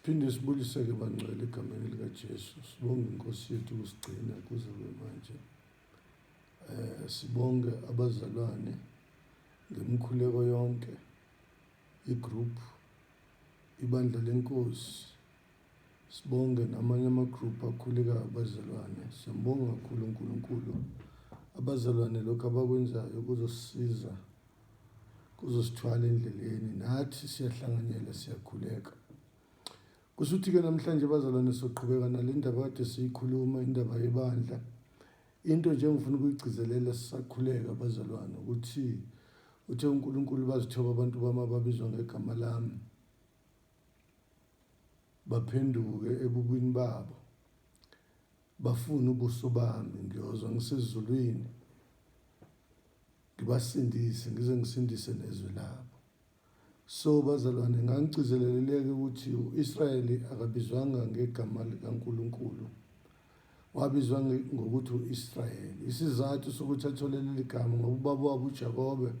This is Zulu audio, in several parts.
Siphinde sibuliseke bangcwele egameni likaJesu. Sibonge iNkosi yethu ukusigcina kuze kube manje. Sibonge abazalwane ngemkhuleko yonke, igroup Ibandla leNkosi. Sibonge namanye amagroup akhuleka abazalwane. Siyambonga kakhulu uNkulunkulu abazalwane lokho abakwenzayo kuzosisiza, kuzosithwala endleleni, nathi siyahlanganyela, siyakhuleka. Kusuthi-ke namhlanje bazalwane soqhubeka nale ndaba kade siyikhuluma, indaba yebandla. Into nje engifuna ukuyigcizelela sisakhuleka abazalwane ukuthi uthe uNkulunkulu bazithoba abantu bami ababizwa ngegama lami baphenduke ebubini babo, bafuna ubuso bami, ngiyozwa ngisezulwini, ngibasindise, ngize ngisindise nezwe labo. So bazalwane, ngangigcizeleleke ukuthi u-Israyeli akabizwanga ngegama likaNkulunkulu, wabizwa ngokuthi u-Israyeli. Isizathu sokuthi athole leli gama ngoba ubaba wabo uJakobe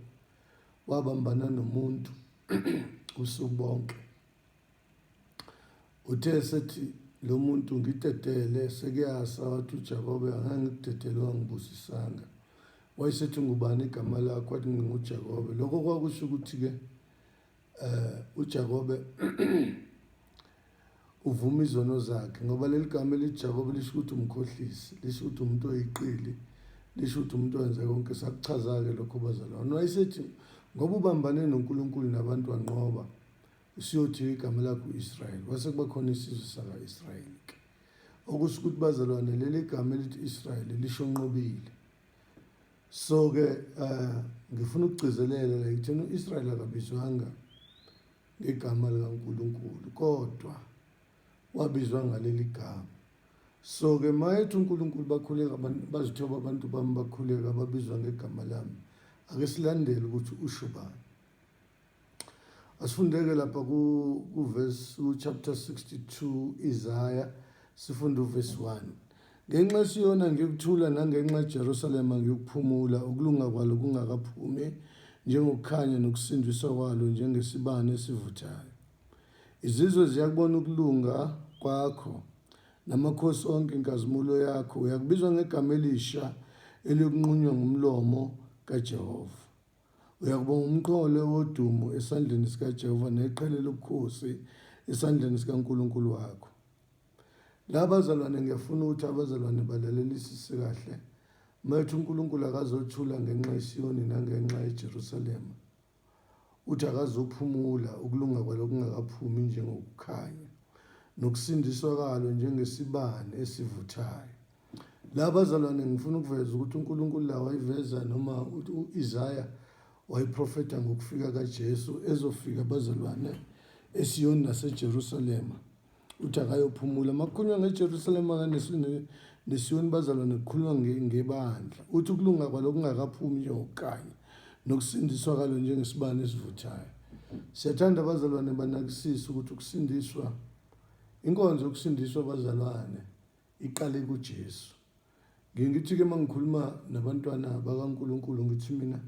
wabambana nomuntu usuku bonke. Uthe sethi lo muntu ngidedele, sekuyasa wathi uJakobe angangidedele wangibusisanga. Wayesethi ngubani igama lakho? Wathi nginguJakobe. Lokho kwakusho ukuthi-ke uJakobe uvuma izono zakhe, ngoba leli gama eliJakobe lisho ukuthi umkhohlisi, lisho ukuthi umuntu oyiqili, lisho ukuthi umuntu owenza konke. Sakuchaza-ke lokho bazalwane. Wayesethi ngoba ubambane noNkulunkulu nabantu wanqoba, usiyothi igama lakho u-Israyeli. Wase kuba khona isizwe saka-Israyeli-ke, okusho ukuthi bazalwane leli gama elithi Israyeli lisho nqobile. So-ke ngifuna ukugcizelela la ekutheni u-Israyeli akabizwanga ngegama likaNkulunkulu, kodwa wabizwa ngaleli gama. So-ke mayethi uNkulunkulu bakhuleka, bazithoba abantu bami bakhuleka babizwa ngegama lami, ake silandele ukuthi usho bani. Asifundeke lapha ku-chapter 62 Isaiah, sifunde uverse 1. Ngenxa yesiyona ngikuthula nangenxa yeJerusalema ngikuphumula, ukulunga kwalo kungakaphumi, njengokukhanya nokusindiswa kwalo njengesibane esivuthayo. Izizwe ziyakubona ukulunga kwakho, namakhosi onke inkazimulo yakho. Uyakubizwa ngegama elisha eliyokunqunywa ngumlomo kaJehova. Uyakubonga umqhole wodumo esandleni sikaJehova, neqhele lobukhosi esandleni sikaNkulunkulu wakho. La bazalwane, ngiyafuna ukuthi abazalwane balalelisise kahle. Mayethi uNkulunkulu akazothula ngenxa yeSiyoni nangenxa yeJerusalema, uthi akazophumula, ukulunga kwalo kungakaphumi njengokukhanya, nokusindiswa kwalo njengesibane esivuthayo. La bazalwane, ngifuna ukuveza ukuthi uNkulunkulu la wayiveza, noma u-Isaiah wayiprofeta ngokufika kaJesu, ezofika abazalwane eSiyoni naseJerusalema, uthi akayophumula. Makukhulunywa ngeJerusalema neSiyoni bazalwane, kukhulunywa ngebandla. Uthi ukulunga kwalo kungakaphumi njengokukhanya, nokusindiswa kwalo njengesibane esivuthayo. Siyathanda abazalwane banakisise ukuthi ukusindiswa, inkonzo yokusindiswa abazalwane iqale kuJesu. Ngithi-ke uma ngikhuluma nabantwana bakaNkulunkulu, ngithi mina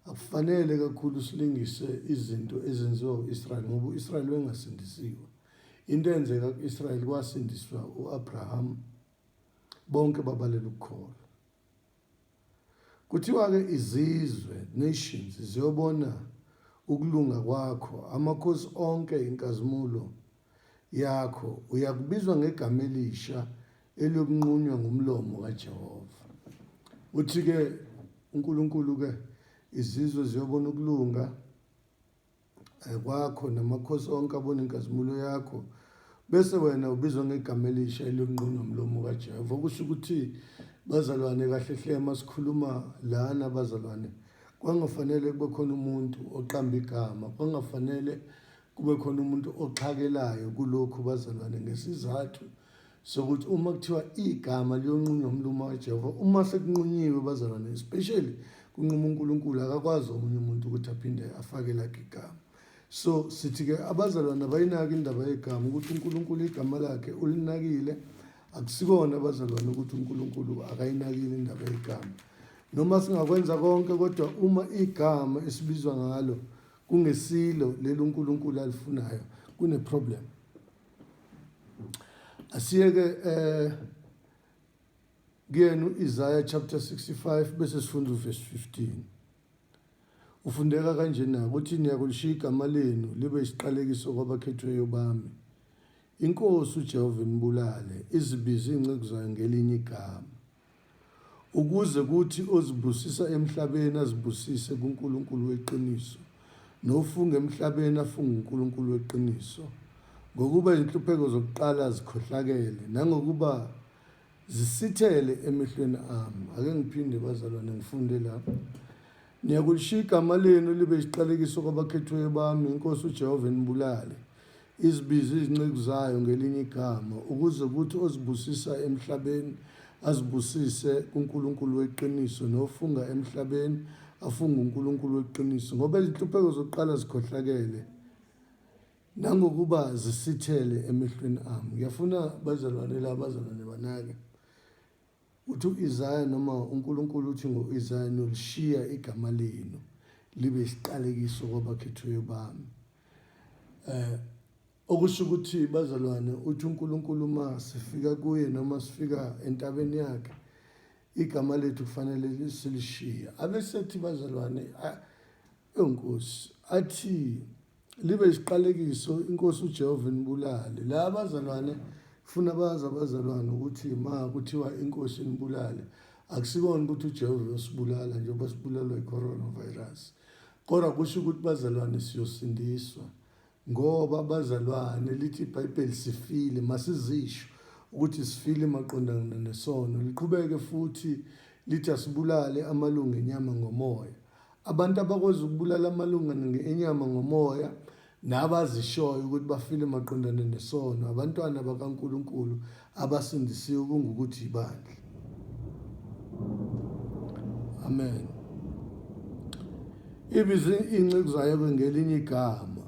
akufanele kakhulu silingise izinto ezenziwa u-Israyeli, ngoba u-Israyeli wengasindisiwe. Into eyenzeka ku-Israyeli, kwasindiswa u-Abraham, bonke babalela ukukholwa. Kuthiwa-ke izizwe, nations, ziyobona ukulunga kwakho, amakhosi onke inkazimulo yakho. Uyakubizwa ngegama elisha eliyokunqunywa ngumlomo kaJehova. Uthi-ke uNkulunkulu-ke izizwe ziyobona ukulunga kwakho, namakhosi onke abona inkazimulo yakho, bese wena ubizwa ngegama elisha eliyokunqunywa umlomo kaJehova. Okusho ukuthi bazalwane, kahle hle masikhuluma lana bazalwane, kwangafanele kube khona umuntu oqamba igama, kwangafanele kube khona umuntu oxhakelayo kulokhu bazalwane, ngesizathu sokuthi uma kuthiwa igama liyonqunywa umlomo kaJehova, uma sekunqunyiwe bazalwane, especially kunquma uNkulunkulu, akakwazi omunye umuntu ukuthi aphinde afake lakhe igama. So sithi-ke abazalwane bayinaki indaba yegama, ukuthi uNkulunkulu igama lakhe ulinakile. Akusikona abazalwane ukuthi uNkulunkulu akayinakile indaba yegama, noma singakwenza konke, kodwa uma igama esibizwa ngalo kungesilo leli uNkulunkulu alifunayo, kune-problem. Asiyeke kuyena Isaiah chapter 65 bese sifunda verse 15. Ufundeka kanje na ukuthi niyakulishiya igama lenu libe isiqalekiso kwabakhethweyo bami. Inkosi uJehova imbulale izibize ingceku zayo ngelinye igama. Ukuze kuthi ozibusisa emhlabeni azibusise kuNkulunkulu weqiniso. Nofunga emhlabeni afunga uNkulunkulu weqiniso. Ngokuba inhlupheko zokuqala zikhohlakele nangokuba zisithele emehlweni ami. Ake ngiphinde bazalwane ngifunde lapha. Niyakulishiya igama lenu libe isiqalekiso kwabakhethweyo bami. Inkosi uJehova inibulale izibize izinceku zayo ngelinye igama ukuze kuthi ozibusisa emhlabeni azibusise kuNkulunkulu weqiniso nofunga emhlabeni afunga uNkulunkulu weqiniso. Ngoba izinhlupheko zokuqala zikhohlakele nangokuba zisithele emehlweni ami. Ngiyafuna bazalwane labazalwane banake uthi uIsaiah noma uNkulunkulu uthi ngoIsaiah nolishiya igama lenu libe isiqalekiso kwabakhethweyo bami. Okusho ukuthi bazalwane uthi uNkulunkulu uma sifika kuye noma sifika entabeni yakhe igama lethu kufanele silishiya. Abesethi bazalwane eNkosi athi libe isiqalekiso inkosi uJehova inibulale. La bazalwane funa baza abazalwane ukuthi ma kuthiwa inkosi inibulale akusikona ukuthi uJehova uyosibulala njengoba sibulalwa i-coronavirus. Kodwa kusho ukuthi bazalwane siyosindiswa. Ngoba bazalwane lithi iBhayibheli sifile masizisho ukuthi sifile maqondana nesono. Liqhubeke futhi lithi asibulale amalunga enyama ngomoya. Abantu abakwazi ukubulala amalunga enyama ngomoya nabazishoyo ukuthi bafile maqondana nesono abantwana bakaNkulunkulu abasindisiwe kungukuthi ibandla. Amen. Ibize ingceku zayo ngelinye igama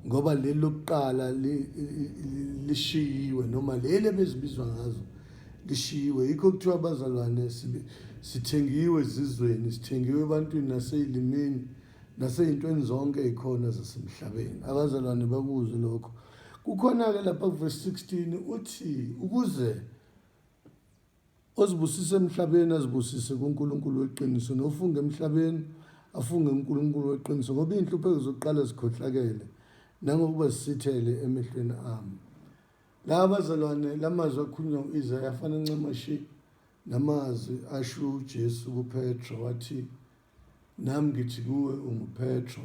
ngoba leli lokuqala lishiyiwe noma leli bezibizwa ngazo lishiyiwe. Yikho kuthiwa abazalwane sithengiwe ezizweni, sithengiwe ebantwini naseyilimini naseyintweni zonke ezikhona zasemhlabeni. Abazalwane bakuzwe lokho. Kukhona ke lapha verse 16 uthi ukuze ozibusise emhlabeni azibusise kuNkulunkulu weqiniso nofunga emhlabeni afunge uNkulunkulu weqiniso ngoba inhlupheko zokuqala zikhohlakele nangokuba zisithele emehlweni ami. La abazalwane lamazwi akhulunywa uIsaiah afana ncamashi namazwi asho uJesu kuPetro wathi nami ngithi kuwe unguPetro.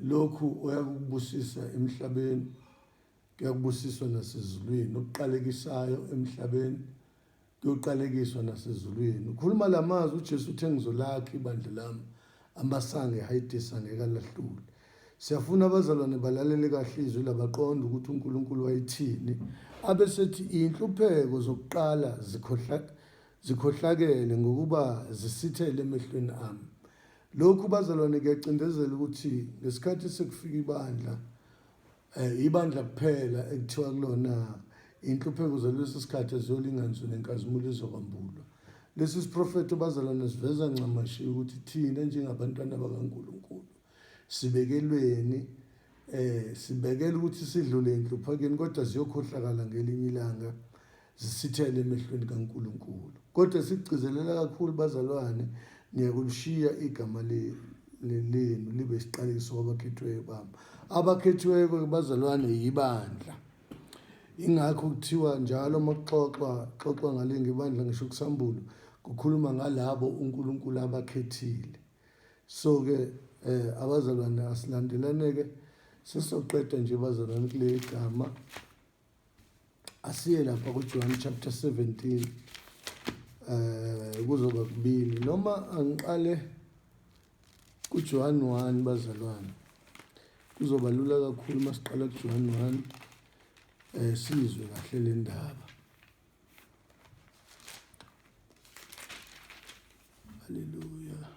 Lokhu uyakubusisa emhlabeni kuyakubusiswa nasezulwini. Okuqalekisayo emhlabeni kuyoqalekiswa nasezulwini. Ukhuluma lamazwi uJesu uthe ngizolakha ibandla lami amasango ehayidisa ngeke alahlule. Siyafuna abazalwane balalele kahle izwi labaqonda ukuthi uNkulunkulu wayithini. Abesethi inhlupheko zokuqala zikhohlakele ngokuba zisithele emehlweni ami. Lokhu bazalwane kuyacindezela ukuthi ngesikhathi sekufika ibandla kuphela ekuthiwa kulona inhlupheko zalesi sikhathi ziyolinganiswa nenkazimulo ezokwambulwa. Lesi siprofeto bazalwane siveza ncamashi ukuthi thina njengabantwana bakaNkulunkulu sibekelweni sibekela ukuthi sidlule enhluphekweni kodwa ziyokhohlakala ngelinye ilanga zisithele emehlweni kaNkulunkulu. Kodwa sigcizelela kakhulu bazalwane niyakulishiya igama lenu libe isiqalekiso kwabakhethweyo bami. Abakhethweyo bazalwane yibandla. Ingakho kuthiwa njalo maxoxwa ngale ngebandla ngisho kusambulo kukhuluma ngalabo uNkulunkulu abakhethile. So ke abazalwane asilandelaneke sisoqeda nje bazalwane kule igama. Asiye lapha kuJohn chapter 17 kuzoba kubili noma angiqale kuJohn 1 bazalwane. Kuzoba lula kakhulu masiqala kuJohn 1 sizwe kahle le ndaba. Haleluya.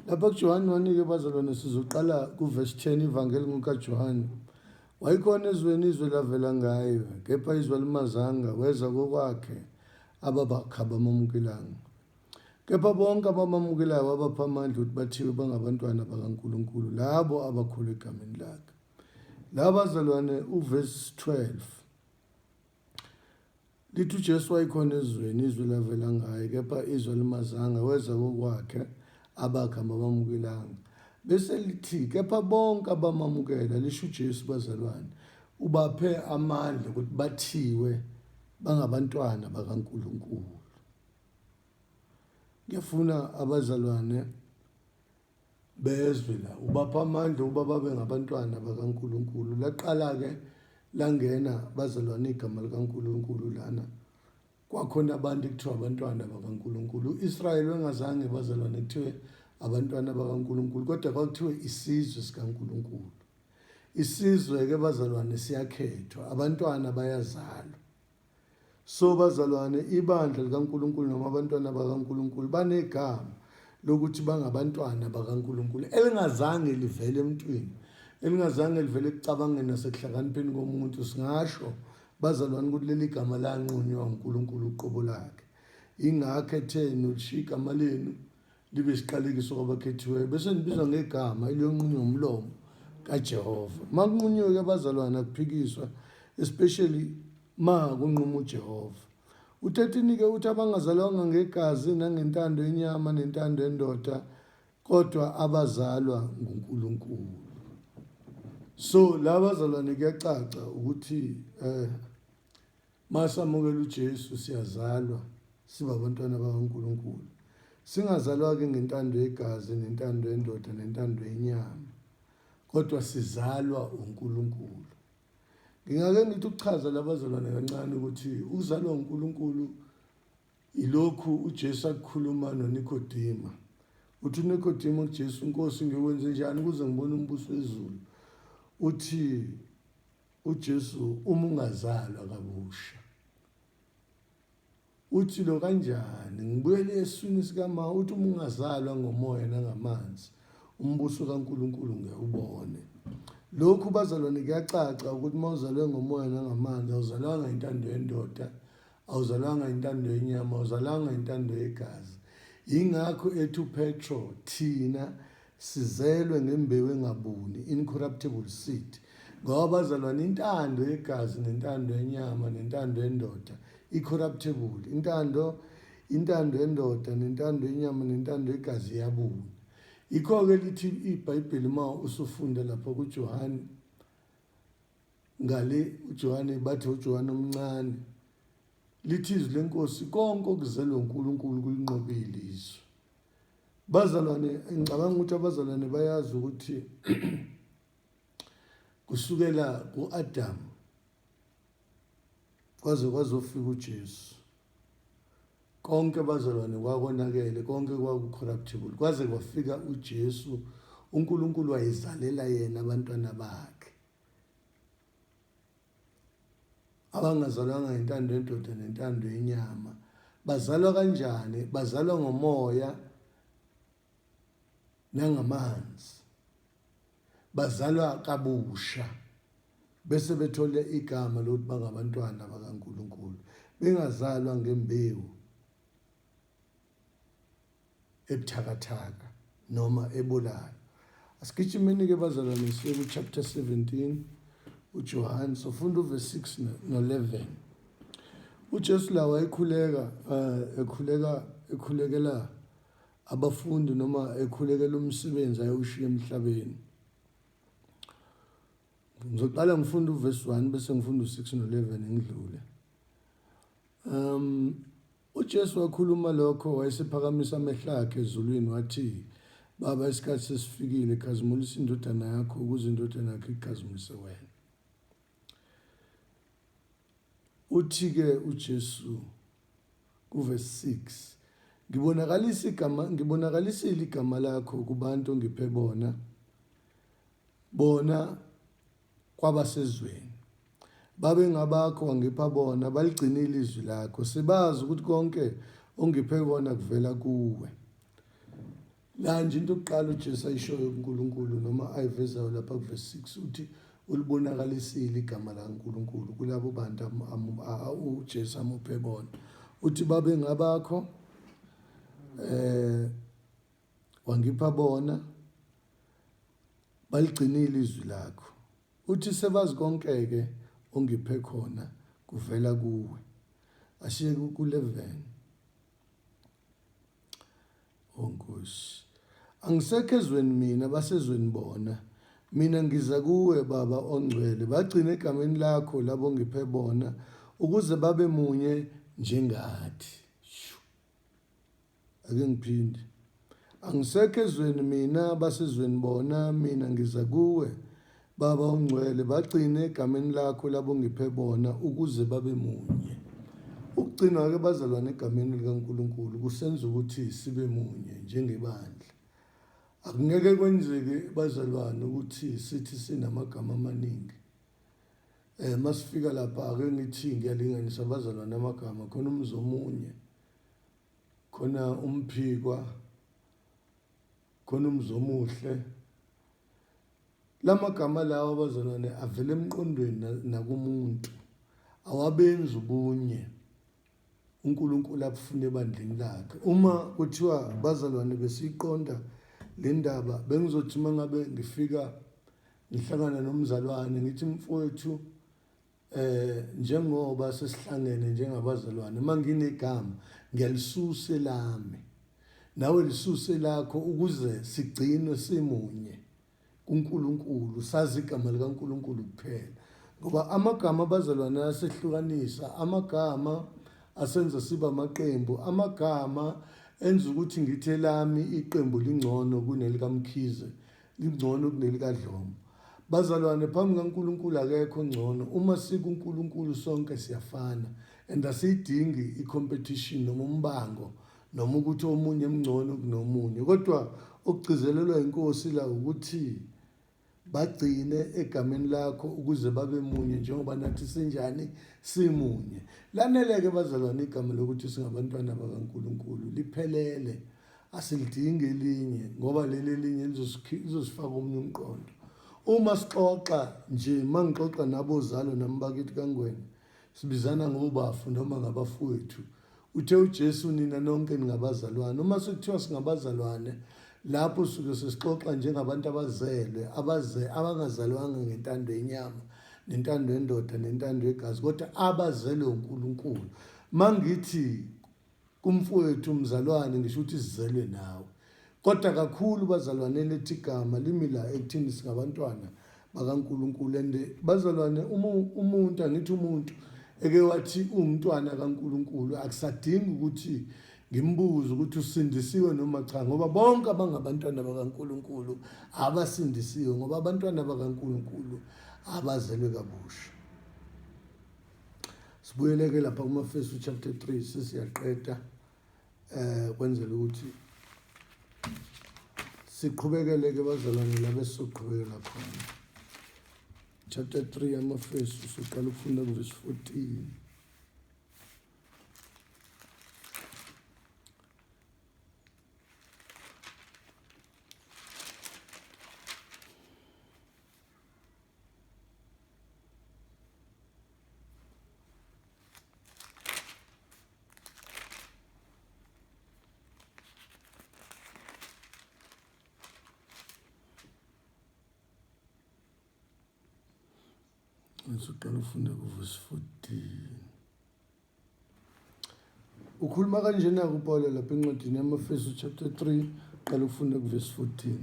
Lapha kuJohn 1 ke bazalwane sizoqala kuverse 10 ivangeli ngokaJohn. Wayikhona ezweni izwe lavela ngayo kepha izwe limazanga weza kokwakhe ababakhe abamukelanga. Kepha bonke abamamukelayo abapha amandla ukuthi bathiwe bangabantwana bakaNkulunkulu labo abakhulwe egameni lakhe. La bazalwane uverse 12 lithi uJesu wayekhona ezweni, izwi lavela ngaye, kepha izwi alimazanga, weza kokwakhe abakhe ababamukelanga. Bese lithi kepha bonke abamamukela, lisho uJesu bazalwane, ubaphe amandla ukuthi bathiwe bangabantwana bakaNkulunkulu. Ngiyafuna abazalwane bezwe la, ubapha amandla ukuba babe ngabantwana bakaNkulunkulu. Laqala-ke langena bazalwane igama likaNkulunkulu lana, kwakhona abantu ekuthiwa abantwana bakaNkulunkulu. U-Israyeli wengazange bazalwane kuthiwe abantwana bakaNkulunkulu, kodwa kwakuthiwe isizwe sikaNkulunkulu. Isizwe-ke bazalwane siyakhethwa, abantwana bayazalwa. So bazalwane, ibandla likaNkulunkulu noma abantwana bakaNkulunkulu banegama lokuthi bangabantwana bakaNkulunkulu elingazange livele emntwini, elingazange livele ekucabangeni nasekuhlakanipheni komuntu. Singasho bazalwane ukuthi leli gama lanqunywa uNkulunkulu uqobo lakhe. Ingakho ethe nolishiya igama lenu libe isiqalekiso kwabakhethiweyo, bese nibizwa ngegama eliyonqunywa umlomo kaJehova. Makunqunywe-ke bazalwane akuphikiswa, especially ma kunquma uJehova. U13-ke uthi abangazalwanga ngegazi nangentando yenyama nentando yendoda, kodwa abazalwa nguNkulunkulu. So la bazalwane kuyacaca ukuthi masamukela uJesu siyazalwa siba abantwana bakaNkulunkulu. Singazalwa-ke ngentando yegazi nentando yendoda nentando yenyama, kodwa sizalwa uNkulunkulu. Ngingake ngithi ukuchaza labazalwane kancane ukuthi uzalwa uNkulunkulu ilokhu uJesu akukhuluma noNikodima. Uthi uNikodima kuJesu, Nkosi ngikwenze njani ukuze ngibone umbuso wezulu? Uthi uJesu, uma ungazalwa kabusha. Uthi lo kanjani? Ngibuyele eswini sikama. Uthi uma ungazalwa ngomoya nangamanzi, umbuso kaNkulunkulu ngiyawubone. Lokhu bazalwane kuyacaca ukuthi mawuzalwe ngomoya nangamanzi awuzalwanga intando yendoda, awuzalwanga intando yenyama, awuzalwanga intando yegazi. Ingakho ethu Petro thina sizelwe ngembewu engabuni, incorruptible seed. Ngoba bazalwane intando yegazi nentando yenyama nentando yendoda incorruptible. Intando yendoda nentando yenyama nentando yegazi iyabuna. Ikho-ke lithi iBhayibheli ma usufunda lapha kuJohane, ngale uJohane bathi uJohane omncane, lithi izwi leNkosi konke okuzelwe uNkulunkulu kulinqobile izwi. Bazalwane, ngicabanga ukuthi abazalwane bayazi ukuthi kusukela ku-Adam kwaze kwazofika uJesu, konke bazalwane kwakonakele, konke kwaku-corruptible, kwaze kwafika uJesu. uNkulunkulu wayezalela yena abantwana bakhe abangazalwanga ngentando yendoda nentando yenyama. Bazalwa kanjani? Bazalwa ngomoya nangamanzi, bazalwa kabusha, bese bethole igama lokuthi bangabantwana bakaNkulunkulu, bengazalwa ngembewu ebuthakathaka noma ebolayo. Asigijimeni-ke bazalwane siye ku-chapter 17 uJohane, sofunda uverse 6 no-11. uJesu la ekhulekela abafundi noma ekhulekela umsebenzi ayewushiya emhlabeni. Ngizoqala ngifunda uverse 1 bese ngifunda u6 no11 ngidlule. uJesu wakhuluma lokho, wayesephakamisa amehlo akhe ezulwini wathi, Baba, isikhathi sesifikile, khazimulisa indodana yakho ukuze indodana yakho ikhazimulise wena. Uthi-ke uJesu kuverse 6, ngibonakalisile igama lakho kubantu ongiphe bona kwabasezweni. Babe ngabakho wangipha bona, baligcinile izwi lakho. Sebazi ukuthi konke ongiphe kona kuvela kuwe. La nje into yokuqala uJesu ayishoyo kuNkulunkulu noma ayivezayo lapha kuverse 6 uthi ulibonakalisile igama laNkulunkulu kulabo bantu uJesu amuphe bona. Uthi babe ngabakho wangipha bona baligcinile izwi lakho. Uthi sebazi konke ke ongiphe khona kuvela kuwe. Ashiye ku11. Nkosi, angisekho ezweni mina basezweni bona. Mina ngiza kuwe Baba ongcwele, bagcine egameni lakho labo ngiphe bona, ukuze babe munye njengathi. Ake ngiphinde. Angisekho ezweni mina basezweni bona, mina ngiza kuwe Baba ongcwele, bagcine egameni lakho labo ngiphe bona, ukuze babe munye. Ukugcina ke bazalwane egameni likaNkulunkulu kusenza ukuthi sibe munye njengebandla. Akungeke kwenzeke bazalwane ukuthi sithi sinamagama amaningi. Masifika lapha ake ngithi ngiyalinganisa bazalwane amagama, khona umzomunye, khona umphikwa, khona umzomuhle. Lamagama lawo bazalwane avela emqondweni nakumuntu, awabenzi ubunye uNkulunkulu abufune ebandleni lakhe. Uma kuthiwa bazalwane besiqonda le ndaba, bengizothi mangabe ngifika ngihlangana nomzalwane ngithi mfowethu, njengoba sesihlangene njengabazalwane, manginegama ngiyalisusa lami nawe lisuse lakho, ukuze sigcine simunye kuNkulunkulu, sazi igama likaNkulunkulu kuphela. Ngoba amagama abazalwane asehlukanisa, amagama asenza siba amaqembu, amagama enza ukuthi ngithe lami iqembu lingcono kunelikamkhize, lingcono kunelikadlomo. Bazalwane, phambi kaNkulunkulu akekho ngcono. Uma sikuNkulunkulu sonke siyafana, and asiyidingi i-competition noma umbango noma ukuthi omunye mngcono kunomunye. Kodwa okugcizelelwa iNkosi la ukuthi bagcine egameni lakho ukuze babe munye njengoba nathi sinjani simunye. Laneleke bazalwane igama lokuthi singabantwana bakaNkulunkulu liphelele, asilidingi elinye ngoba leli elinye lizosifaka omunye umqondo. Uma sixoxa nje, mangixoxa nabozalo nami bakithi kaNgwenya, sibizana ngobafu noma ngabafowethu. Uthe uJesu nina nonke ningabazalwane. Uma sekuthiwa singabazalwane, lapho suke sesixoxa njengabantu abazelwe, abangazalwanga ngentando yenyama, nentando yendoda, nentando yegazi, kodwa abazelwe uNkulunkulu. Mangithi kumfowethu umzalwane, ngisho ukuthi sizelwe nawe. Kodwa kakhulu bazalwane lethi igama limila ekuthini singabantwana bakaNkulunkulu. And bazalwane, umuntu, angithi umuntu eke wathi umntwana kaNkulunkulu, akusadingi ukuthi ngimbuze ukuthi usindisiwe noma cha, ngoba bonke abangabantwana bakaNkulunkulu abasindisiwe, ngoba abantwana bakaNkulunkulu abazelwe kabusha. Sibuyeleke lapha kumaFesu chapter 3 sesiyaqeda kwenzela ukuthi siqhubekele bazalwane la besizoqhubekela khona. Chapter 3 amaFesu siqala ukufunda verse 14. Siqala ufunda kuverse 14. Ukhuluma kanjena kuPaul lapha encwadini yamaFesu chapter 3 qala ufunda kuverse 14.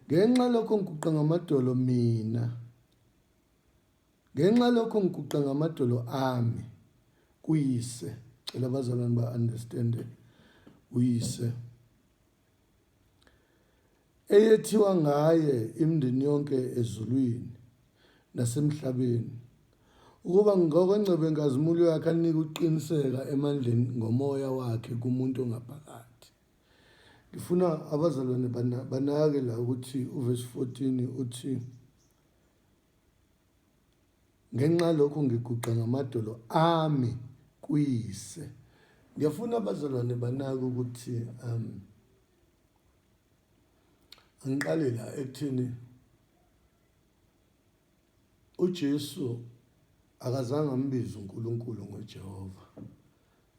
Ngenxa lokho ngiguqa ngamadolo mina, ngenxa lokho ngiguqa ngamadolo ami kuyise. Cela abazalwane ba-understand uyise, eyethiwa ngaye imindeni yonke ezulwini nasemhlabeni, ukuba ngokwengcebo nkazimulo yakhe anike uqiniseka emandleni ngomoya wakhe kumuntu ongaphakathi. Ngifuna abazalwane banake la ukuthi uverse 14 uthi ngenxa lokho ngiguqa ngamadolo ami kuyise. Ngiyafuna abazalwane banake ukuthi angiqale la ekuthini uJesu akazange ambize uNkulunkulu ngoJehova.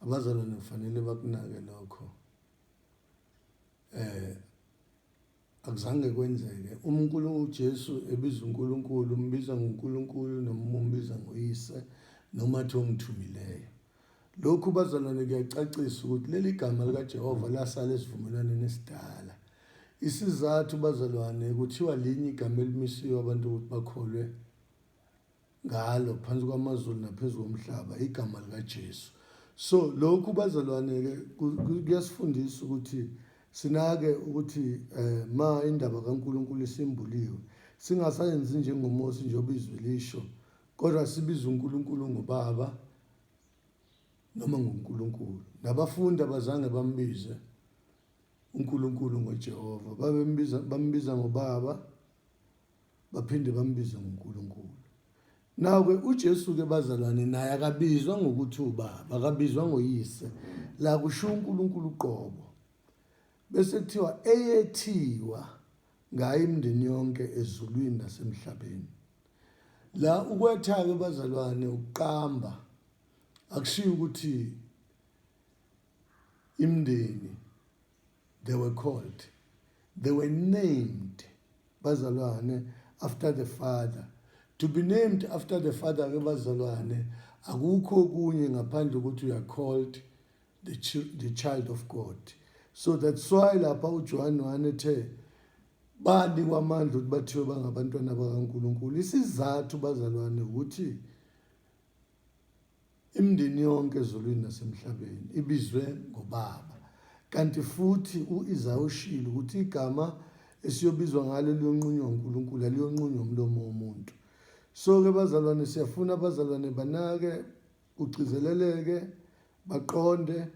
Abazalwane kufanele bakunake lokho. akuzange kwenzeke. uNkulunkulu uJesu ebiza uNkulunkulu, umbiza ngoNkulunkulu noma umbiza ngoyise noma athi ongithumileyo. Lokhu bazalwane kuyacacisa ukuthi leli gama likaJehova lasala esivumelwaneni esidala. Isizathu bazalwane kuthiwa linye igama elimisiwe abantu ukuthi bakholwe ngalo phansi kwamazulu naphezulu komhlaba, igama likaJesu. So lokhu bazalwane ke kuyasifundisa ukuthi sinake ukuthi ma indaba kaNkulunkulu isimbuliwe singasayenzi njengoMose njengoba izwi lisho, kodwa sibize uNkulunkulu ngobaba noma ngoNkulunkulu. Nabafundi abazange bambize uNkulunkulu ngoJehova, bambiza ngobaba baphinde bambize ngoNkulunkulu. Nawe uJesu ke bazalwane naye akabizwa ngokuthi ubaba, akabizwa ngoyise, la kusho uNkulunkulu qobo. Bese kuthiwa eyethiwa ngayo imindeni yonke ezulwini nasemhlabeni. La ukwetha ke bazalwane uqamba akushiyo ukuthi imindeni, they were called, they were named bazalwane after the Father. To be named after the Father ke bazalwane akukho kunye ngaphandle ukuthi you are called the child of God. So that's why lapha uJohn 1 ethe banikwa amandla ukuthi bathiwe bangabantwana bakaNkulunkulu. Isizathu bazalwane ukuthi imindeni yonke ezulwini nasemhlabeni ibizwe ngobaba. Kanti futhi uIsaya ushilo ukuthi igama esiyobizwa ngalo liyonqunywa uNkulunkulu, aliyonqunywa umlomo womuntu. So ke bazalwane siyafuna bazalwane banake ucizeleleke baqonde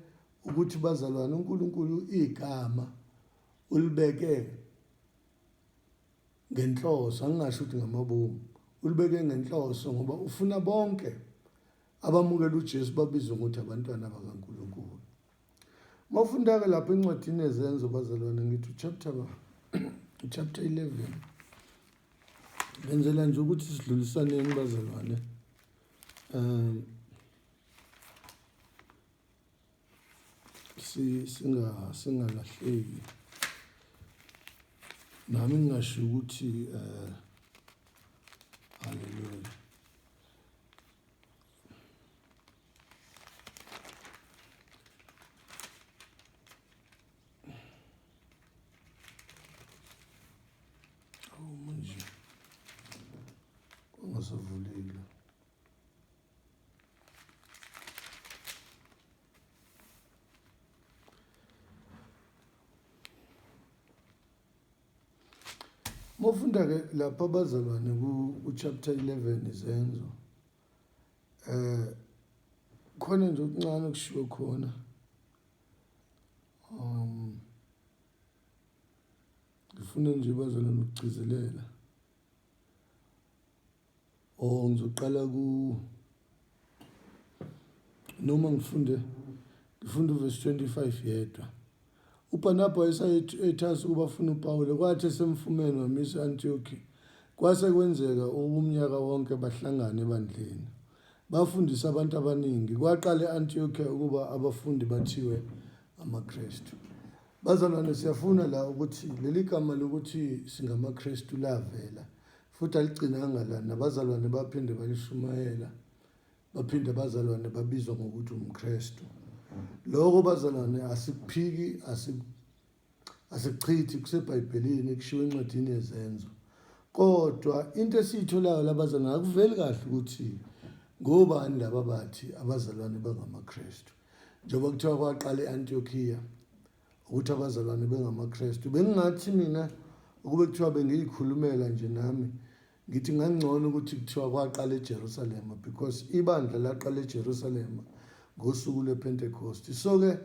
ukuthi bazalwane uNkulunkulu igama ulibeke ngenhloso, angingasho ukuthi ngamabomu, ulibeke ngenhloso ngoba ufuna bonke abamukela uJesu babizwe ukuthi abantwana bakaNkulunkulu. Mawufunda ke lapha encwadini ezenzo bazalwane ngithi chapter 11. Ngenzela nje ukuthi sidlulisaneni bazalwane. Singalahleki. Nami ngingasho ukuthi haleluya. Manje kungasavulile. Mawufunda ke lapha bazalwane ku-chapter 11 izenzo. Khona nje okuncane okushiwo khona. Ngifuna nje bazalwane ukugcizelela. Ngizoqala noma ngifunde uverse 25 yedwa. uBarnaba wayesayethasa ukuba afuna uPawule, kwathi esemfumene wamisa e-Antiochi. Kwase kwenzeka umnyaka wonke bahlangana ebandleni, bafundisa abantu abaningi. Kwaqala e-Antiochi ukuba abafundi bathiwe amaKristu. Bazalwane siyafuna la ukuthi leli gama lokuthi singamaKristu lavela futhi aligcinanga la, nabazalwane baphinde balishumayela, baphinde bazalwane babizwa ngokuthi umKristu. Lokho bazalwane asikuphiki, asikuchithi kuseBhayibhelini kushiwo encwadini yezenzo. Kodwa into esiyitholayo labazalwane akuveli kahle ukuthi ngobani laba bathi abazalwane bangamaKristu. Njengoba kuthiwa kwaqala e-Antiochiya ukuthi abazalwane bengamaKristu. Bengingathi mina ukube kuthiwa bengiyikhulumela nje nami ngithi ngangcono ukuthi kuthiwa kwaqala eJerusalem, because ibandla laqala eJerusalem ngosuku lwePentecost. So ke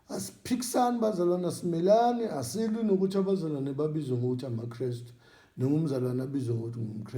asiphikisani bazalwane, asimelani, asilwi nokuthi abazalwane babizwe ngokuthi amaKristu noma umzalwane abizwe ngokuthi ngumKristu.